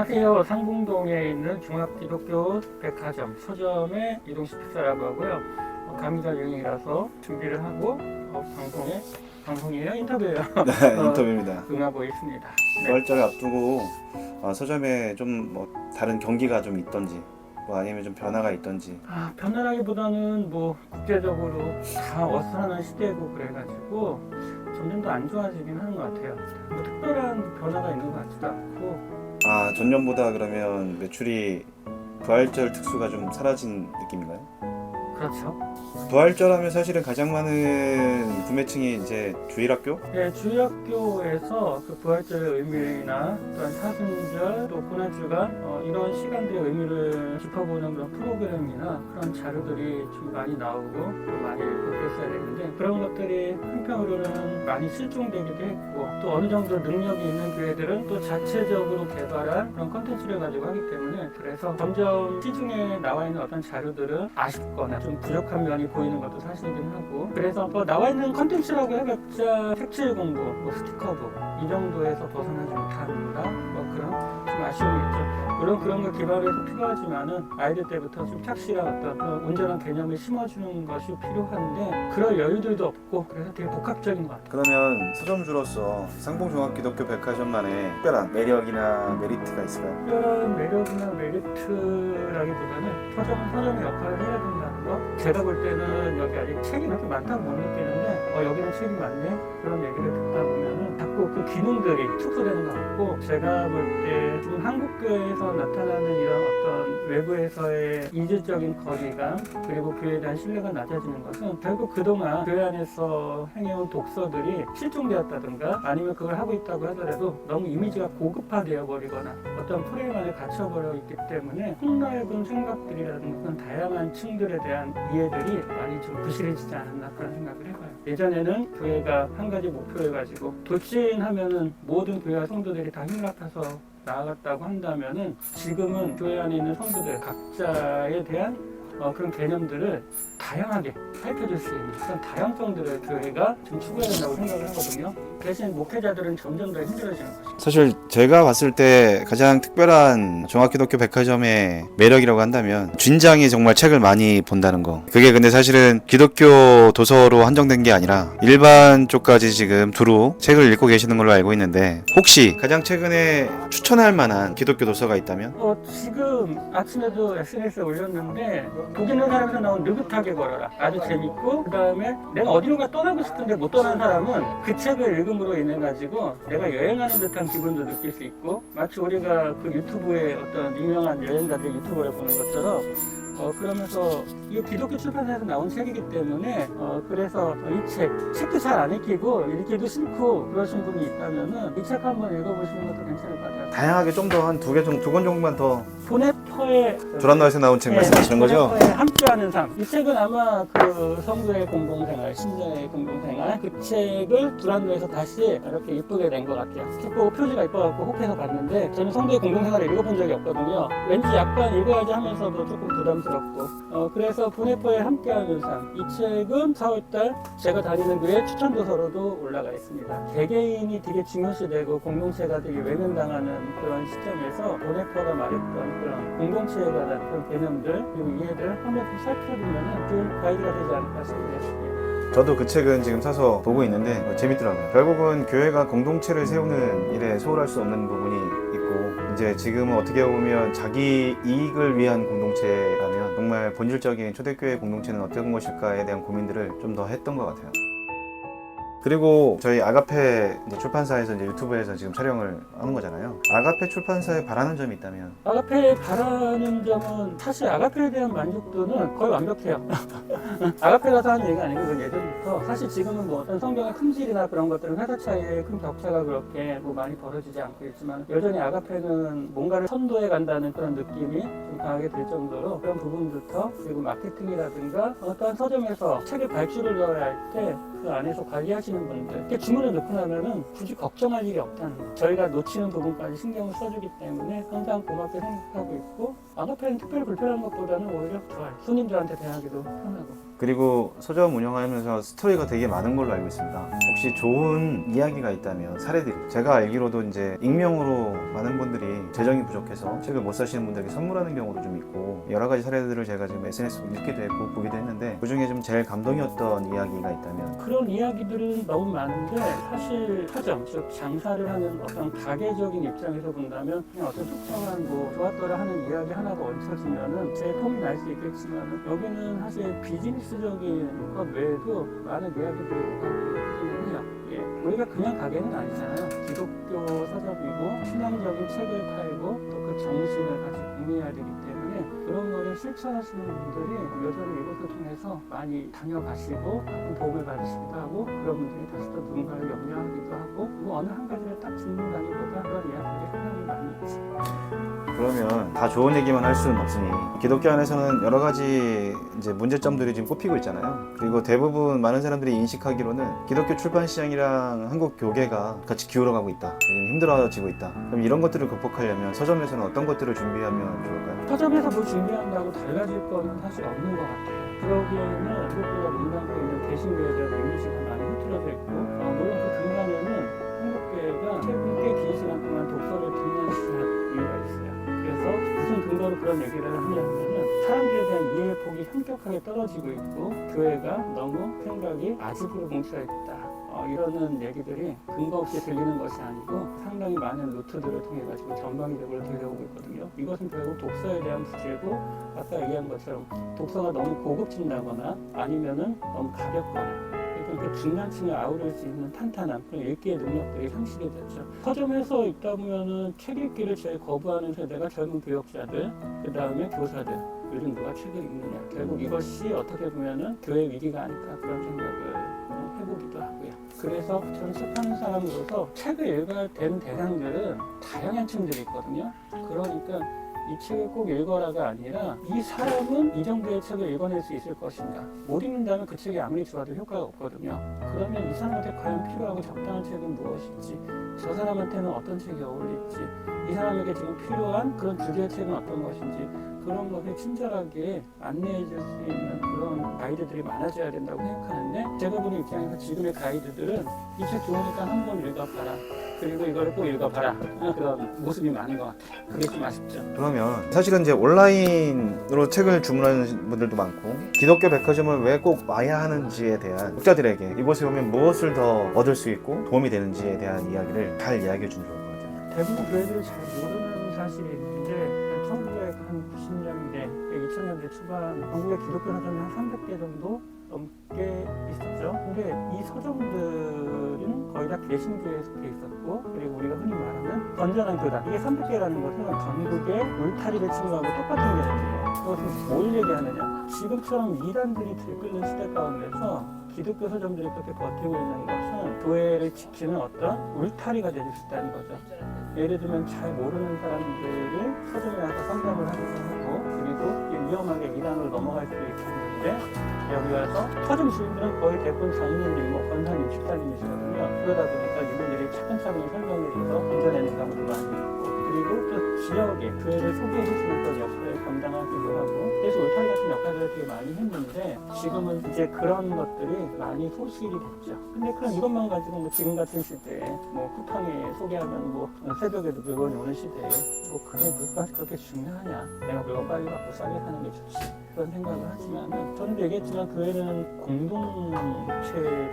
안녕하세요. 상봉동에 있는 중학기독교 백화점 서점의 이동식사라고 하고요. 감기가 유행이라서 준비를 하고 방송이에요? 인터뷰예요. 네, 인터뷰입니다. 응하고 있습니다. 네. 부활절을 앞두고 서점에 좀 뭐 다른 경기가 좀 있던지 뭐 아니면 좀 변화가 있던지. 변화라기보다는 뭐 국제적으로 다 어수선한 시대고 그래가지고 점점 더 안 좋아지긴 하는 것 같아요. 뭐 특별한 변화가 있는 것 같지도 않고. 전년보다 그러면 매출이 부활절 특수가 좀 사라진 느낌인가요? 그렇죠. 부활절 하면 사실은 가장 많은 구매층이 이제 주일학교? 네, 주일학교에서 그 부활절의 의미나 또한 사순절 또 고난주가 이런 시간들의 의미를 짚어보는 그런 프로그램이나 그런 자료들이 좀 많이 나오고 또 많이 그랬어야 되는데 그런 것들이 한편으로는 많이 실종되기도 했고 또 어느 정도 능력이 있는 교회들은 또 자체적으로 개발한 그런 컨텐츠를 가지고 하기 때문에 그래서 점점 시중에 나와 있는 어떤 자료들은 아쉽거나 좀 부족한 면이 보이는 것도 사실이긴 하고 그래서 나와 있는 컨텐츠라고 해봤자 색칠 공부, 뭐 스티커북 이 정도에서 벗어나지 못한다 뭐 그런 좀 아쉬움이 있죠. 물론 그런 걸 기반해서 필요하지만은 아이들 때부터 좀 착실한 어떤 온전한 개념을 심어주는 것이 필요한데 그럴 여유들도 없고 그래서 되게 복합적인 것 같아요. 그러면 서점주로서 상봉종합기독교 백화점만의 특별한 매력이나 메리트가 있을까요? 특별한 매력이나 메리트라기보다는 서점은 서점의 역할을 해야 된다는 거. 제가 볼 때는 여기 아직 책이 그렇게 많다고 못 느끼는데 여기는 책이 많네 그런 얘기를 듣다 보면은 자꾸 그 기능들이 축소되는 것 같고 제가 볼 때 지금 한국교회에서 나타나는 이런 어떤 외부에서의 이질적인 거리감 그리고 교회에 대한 신뢰가 낮아지는 것은 결국 그동안 교회 안에서 행해온 독서들이 실종되었다든가 아니면 그걸 하고 있다고 하더라도 너무 이미지가 고급화되어 버리거나 어떤 프레임 안에 갇혀버려 있기 때문에 폭넓은 생각들이라든가 그런 다양한 층들에 대한 이해들이 많이 좀 부실해지지 않았나 그런 생각을 해봐요. 예전에는 교회가 한 가지 목표를 가지고 돌진하면은 모든 교회와 성도들이 다 힘을 합해서 나아갔다고 한다면은 지금은 교회 안에 있는 성도들 각자에 대한 그런 개념들을 다양하게 살펴줄 수 있는 그런 다양성들을 교회가 좀 추구해야 된다고 생각을 하거든요. 대신 목회자들은 점점 더 힘들어지는 거죠. 사실 제가 봤을 때 가장 특별한 종합기독교 백화점의 매력이라고 한다면 준장이 정말 책을 많이 본다는 거. 그게 근데 사실은 기독교 도서로 한정된 게 아니라 일반 쪽까지 지금 두루 책을 읽고 계시는 걸로 알고 있는데 혹시 가장 최근에 추천할 만한 기독교 도서가 있다면? 지금 아침에도 SNS에 올렸는데 독 있는 사람에서 나온 느긋하게 걸어라 아주 재밌고 그 다음에 내가 어디론가 떠나고 싶은데 못 떠난 사람은 그 책을 읽음으로 인해 가지고 내가 여행하는 듯한 기분도 느낄 수 있고 마치 우리가 그 유튜브에 어떤 유명한 여행자들 유튜브를 보는 것처럼 그러면서 이게 기독교 출판사에서 나온 책이기 때문에 그래서 이 책도 잘 안 읽히고 읽기도 싫고 그러신 분이 있다면은 이 책 한번 읽어보시는 것도 괜찮을 것 같아요. 다양하게 좀 더 한 두 권 정도만 더. 보네퍼의 두란노에서 나온 책 말씀하시는 거죠? 보네퍼의 함께하는 삶. 이 책은 아마 그 성도의 공동생활, 신자의 공동생활 그 책을 두란노에서 다시 이렇게 이쁘게 낸 것 같아요. 책 보고 표지가 이뻐갖고 혹해서 봤는데 저는 성도의 공동생활을 읽어본 적이 없거든요. 왠지 약간 읽어야지 하면서도 조금 부담스럽고 그래서 보네퍼의 함께하는 삶. 이 책은 4월달 제가 다니는 교회 추천 도서로도 올라가 있습니다. 개개인이 되게 중요시되고 공동체가 되게 외면당하는 그런 시점에서 보네퍼가 말했던 그런 공동체에 관한 그런 개념들 그리고 이해들을 한 번씩 살펴보면 좋은 가이드가 되지 않을까 싶네요. 저도 그 책은 지금 사서 보고 있는데 재밌더라고요. 결국은 교회가 공동체를 세우는 일에 소홀할 수 없는 부분이 있고 이제 지금은 어떻게 보면 자기 이익을 위한 공동체라면 정말 본질적인 초대교회 공동체는 어떤 것일까에 대한 고민들을 좀 더 했던 것 같아요. 그리고 저희 아가페 출판사에서 이제 유튜브에서 지금 촬영을 하는 거잖아요. 아가페 출판사에 바라는 점이 있다면? 아가페에 바라는 점은 사실 아가페에 대한 만족도는 거의 완벽해요. 아가페라서 하는 얘기가 아니고 그 예전부터 사실 지금은 뭐 어떤 성경의 품질이나 그런 것들은 회사 차이에 큰 격차가 그렇게 뭐 많이 벌어지지 않고 있지만 여전히 아가페는 뭔가를 선도해 간다는 그런 느낌이 좀 강하게 들 정도로 그런 부분부터 그리고 마케팅이라든가 어떤 서점에서 책의 발주를 넣어야 할 때 그 안에서 관리하시는 분들 이렇게 주문을 넣고 나면은 굳이 걱정할 일이 없다는 거. 저희가 놓치는 부분까지 신경을 써주기 때문에 항상 고맙게 생각하고 있고 아가페는 특별히 불편한 것보다는 오히려 좋아요. 손님들한테 대하기도 편하고. 그리고 서점 운영하면서 스토리가 되게 많은 걸로 알고 있습니다. 혹시 좋은 이야기가 있다면 사례들이, 제가 알기로도 이제 익명으로 많은 분들이 재정이 부족해서 책을 못 사시는 분들에게 선물하는 경우도 좀 있고, 여러 가지 사례들을 제가 지금 SNS로 읽기도 했고 보기도 했는데, 그 중에 좀 제일 감동이었던 이야기가 있다면? 그런 이야기들은 너무 많은데 사실 서점, 즉 장사를 하는 어떤 가게적인 입장에서 본다면 그냥 어떤 특정한 뭐 좋았더라 하는 이야기 하나가 얹혀지면은 제 폼이 날 수 있겠지만, 여기는 사실 비즈니스적인 것 외에도 많은 이야기들이 오가고 해요. 예. 우리가 그냥 가게는 아니잖아요. 기독교 서점이고 신앙적인 책을 팔고 또 그 정신을 같이 공유해야 되기 때문에 그런 거를 실천하시는 분들이 여전히 이것을 통해서 많이 다녀가시고 가끔 도움을 받으시기도 하고, 그런 분들이 다시 또 누군가를 염려하기도 하고, 뭐 어느 한 가지를 딱 짚는다기보다 그런 이야기들이 상당히 많이 있죠. 그러면 다 좋은 얘기만 할 수는 없으니, 기독교 안에서는 여러 가지 이제 문제점들이 지금 꼽히고 있잖아요. 그리고 대부분 많은 사람들이 인식하기로는 기독교 출판 시장이랑 한국 교계가 같이 기울어가고 있다, 지금 힘들어지고 있다. 그럼 이런 것들을 극복하려면 서점에서는 어떤 것들을 준비하면 좋을까요? 서점에서 뭐 준비한다고 달라질 거는 사실 없는 것 같아요. 그러기에는 기독교가 문담고 있는 개신교에 대한 이미지가 많이 흐트러져 있고, 물론 그 근간에는 한국교회가 최근 꽤 긴 시간 동안 독서를 등한시한 이유가 있어요. 그래서 무슨 근거로 그런 얘기를 하냐면은 사람들에 대한 이해 폭이 현격하게 떨어지고 있고, 교회가 너무 생각이 아집으로 뭉쳐있다, 이러는 얘기들이 근거 없이 들리는 것이 아니고 상당히 많은 루트들을 통해 가지고 전방위적으로 들려오고 있거든요. 이것은 결국 독서에 대한 부재고, 아까 얘기한 것처럼 독서가 너무 고급진다거나 아니면은 너무 가볍거나, 그 중간층을 아우를 수 있는 탄탄한 그런 읽기의 능력들이 상실이 됐죠. 서점에서 읽다 보면은 책 읽기를 제일 거부하는 세대가 젊은 교역자들, 그 다음에 교사들. 요즘 누가 책을 읽느냐. 결국 이것이 어떻게 보면은 교회 위기가 아닐까, 그런 생각을 해보기도 하고요. 그래서 저는 책하는 사람으로서 책을 읽어야 되는 대상들은 다양한 층들이 있거든요. 그러니까 이 책을 꼭 읽어라가 아니라 이 사람은 이 정도의 책을 읽어낼 수 있을 것인가. 못 읽는다면 그 책이 아무리 좋아도 효과가 없거든요. 그러면 이 사람한테 과연 필요하고 적당한 책은 무엇인지, 저 사람한테는 어떤 책이 어울릴지, 이 사람에게 지금 필요한 그런 주제의 책은 어떤 것인지, 그런 것을 친절하게 안내해 줄 수 있는 그런 가이드들이 많아져야 된다고 생각하는데, 제가 보는 입장에서 지금의 가이드들은 이 책 좋으니까 한번 읽어봐라, 그리고 이거를 꼭 읽어봐라, 그런 모습이 많은 것 같아요. 그게 좀 아쉽죠. 그러면 사실은 이제 온라인으로 책을 주문하는 분들도 많고, 기독교 백화점을 왜 꼭 와야 하는지에 대한 독자들에게 이곳에 오면 무엇을 더 얻을 수 있고 도움이 되는지에 대한 이야기를 잘 이야기해 주면 좋을 것 같아요. 대부분 교회들이 잘 모르는 사실이 있는데, 1990년대, 2000년대 초반 한국의 기독교 서점이 한 300개 정도 넘게 있었죠. 근데 이 서점들은 거의 다 개신교에 속해 있었고, 그리고 우리가 흔히 말하는 건전한 교단, 이게 300개라는 것은 전국의 울타리를 침범하고 똑같은 개념이에요. 그것은 뭘 얘기하느냐, 지금처럼 이단들이 들끓는 시대 가운데서 기독교 서점들이 그렇게 버티고 있는 것은 교회를 지키는 어떤 울타리가 될 수 있다는 거죠. 예를 들면 잘 모르는 사람들을 서점에 가서 상담을 하기도 하고, 그리고 위험하게 이단으로 넘어갈 수도 있겠는데, 여기 와서 서점 주인들은 거의 대부분 장로님, 권사님, 집사님이시거든요. 그러다 보니까 이분들이 차근차근 설명해 줘서 건져내는 경우도 많이 있고, 그리고 또 지역에 교회를 소개해 주시는 그런 역할을 감당하기도 하고, 그래서 울타리 같은 역할들을 되게 많이 했는데, 지금은 이제 그런 것들이 많이 소실이 됐죠. 근데 그럼 이것만 가지고 뭐 지금 같은 시대에 뭐 쿠팡에 소개하면 뭐 새벽에도 물건이 오는 시대에 뭐 그게 물건이 그렇게 중요하냐, 내가 물건 빨리 받고 싸게 사는 게 좋지, 그런 생각을 하지만, 저는 얘기했지만 교회는 공동체적인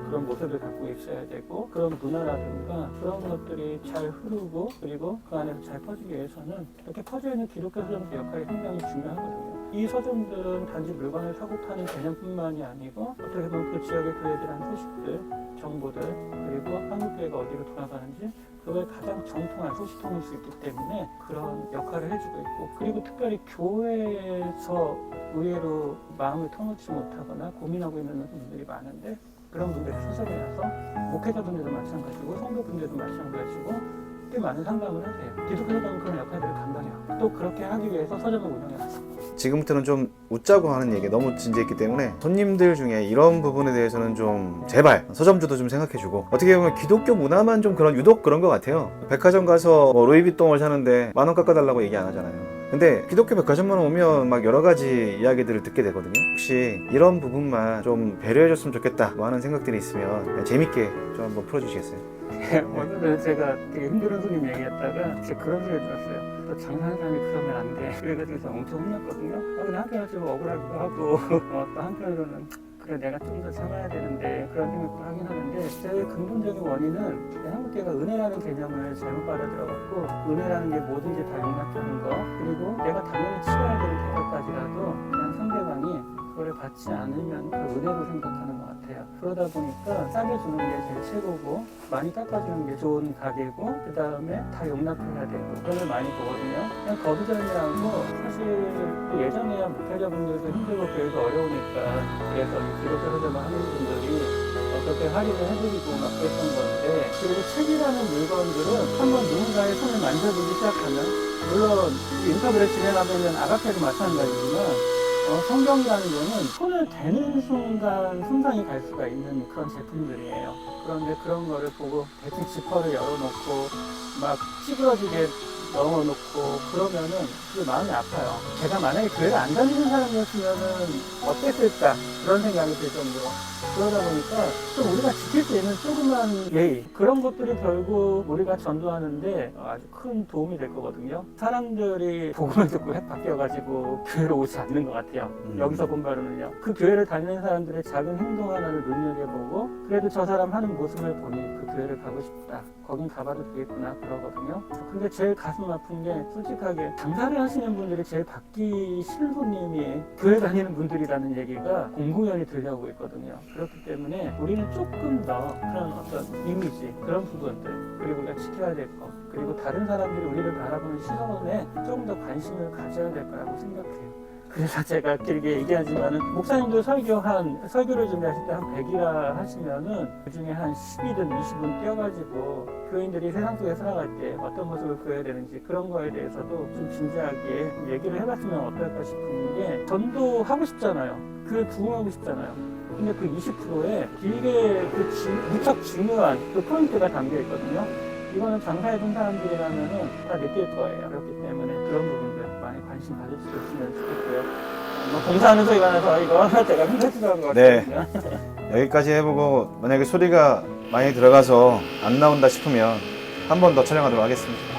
그런 모습을 갖고 있어야 되고, 그런 문화라든가 그런 것들이 잘 흐르고, 그리고 그 안에서 잘 퍼지기 위해서는 이렇게 퍼져 있는 기독교 서점의 역할이 상당히 중요하거든요. 이 서점들은 단지 물건을 사고 파는 개념뿐만이 아니고, 어떻게 보면 그 지역의 교회들한 소식들, 정보들, 그리고 한국교회가 어디로 돌아가는지 그걸 가장 정통한 소식통일 수 있기 때문에 그런 역할을 해주고 있고, 그리고 특별히 교회에서 의외로 마음을 터놓지 못하거나 고민하고 있는 분들이 많은데, 그런 분들이 수석에 가서 목회자분들도 마찬가지고 성도분들도 마찬가지고 꽤 많은 상담을 하세요. 기독교 서점은 그런 역할들을 감당해요. 또 그렇게 하기 위해서 서점을 운영해놨어. 지금부터는 좀 웃자고 하는 얘기 너무 진지했기 때문에 손님들 중에 이런 부분에 대해서는 좀 제발 서점주도 좀 생각해주고, 어떻게 보면 기독교 문화만 좀 그런 유독 그런 것 같아요. 백화점 가서 뭐 루이비통을 사는데 10,000원 깎아달라고 얘기 안 하잖아요. 근데 기독교 백화점만 오면 막 여러 가지 이야기들을 듣게 되거든요. 혹시 이런 부분만 좀 배려해줬으면 좋겠다 뭐 하는 생각들이 있으면 재밌게 좀 한번 풀어주시겠어요? 오늘은 제가 되게 힘든 손님 얘기했다가 제가 그런 소리 들었어요. 또 장사하는 사람이 그러면 안 돼. 그래가지고 제가 엄청 혼났거든요. 근데 한편으로 좀 억울하기도 하고 또 한편으로는 그래 내가 좀 더 참아야 되는데 그런 생각도 하긴 하는데 제일 근본적인 원인은 한국계가 은혜라는 개념을 잘못 받아들여갖고 은혜라는 게 뭐든지 다 용납하는 거 그리고 내가 당연히 치러야 되는 대가까지라도 그냥 상대방이 그걸 받지 않으면 그 은혜로 생각하는 것 같아요. 그러다 보니까 싸게 주는 게 제일 최고고 많이 깎아주는 게 좋은 가게고 그 다음에 다 용납해야 되고 그런 걸 많이 보거든요. 그냥 거두절미하고 사실 예전에야 목회자분들도 힘들고 교회가 어려우니까 그래서 이 기독교 설교만 하는 분들이 어떻게 할인을 해드리고 막 그랬던 건데 그리고 책이라는 물건들은 한번 누군가의 손을 만져보기 시작하면 물론 인터뷰를 진행하면 아가페도 마찬가지지만 성경이라는 거는 손을 대는 순간 손상이 갈 수가 있는 그런 제품들이에요. 그런데 그런 거를 보고 대충 지퍼를 열어놓고 막 찌그러지게 넣어놓고 그러면은 그 마음이 아파요. 제가 만약에 교회를 안 다니는 사람이었으면은 어땠을까 그런 생각이 들 정도로 그러다 보니까 좀 우리가 지킬 수 있는 조그만 예의 그런 것들이 결국 우리가 전도하는데 아주 큰 도움이 될 거거든요. 사람들이 복음을 듣고 핵 바뀌어가지고 교회로 오지 않는 것 같아요. 여기서 본 바로는요. 그 교회를 다니는 사람들의 작은 행동 하나를 눈여겨보고 그래도 저 사람 하는 모습을 보니 그 교회를 가고 싶다. 거긴 가봐도 되겠구나 그러거든요. 근데 제일 가슴 아픈 게 솔직하게 장사를 하시는 분들이 제일 받기 싫은 손님이 교회 다니는 분들이라는 얘기가 공공연히 들려오고 있거든요. 그렇기 때문에 우리는 조금 더 그런 어떤 이미지 그런 부분들 그리고 우리가 지켜야 될 것 그리고 다른 사람들이 우리를 바라보는 시선에 조금 더 관심을 가져야 될 거라고 생각해요. 그래서 제가 길게 얘기하지만은 목사님도 설교를 준비하실 때 한 100이라 하시면은 그 중에 한 10이든 20은 떼어가지고 교인들이 세상 속에 살아갈 때 어떤 모습을 보여야 되는지 그런 거에 대해서도 좀 진지하게 얘기를 해봤으면 어떨까 싶은 게 전도하고 싶잖아요. 교회 부흥하고 싶잖아요. 근데 그 20%에 길게 무척 중요한 그 포인트가 담겨 있거든요. 이거는 장사해본 사람들이라면은 다 느낄 거예요. 그렇기 때문에 그런 부분들 많이 관심 가져주셨으면 좋겠고요. 뭐 봉사하는 소리가 나서 이거 제가 힘들지도 않은 것 같아요. 여기까지 해보고 만약에 소리가 많이 들어가서 안 나온다 싶으면 한 번 더 촬영하도록 하겠습니다.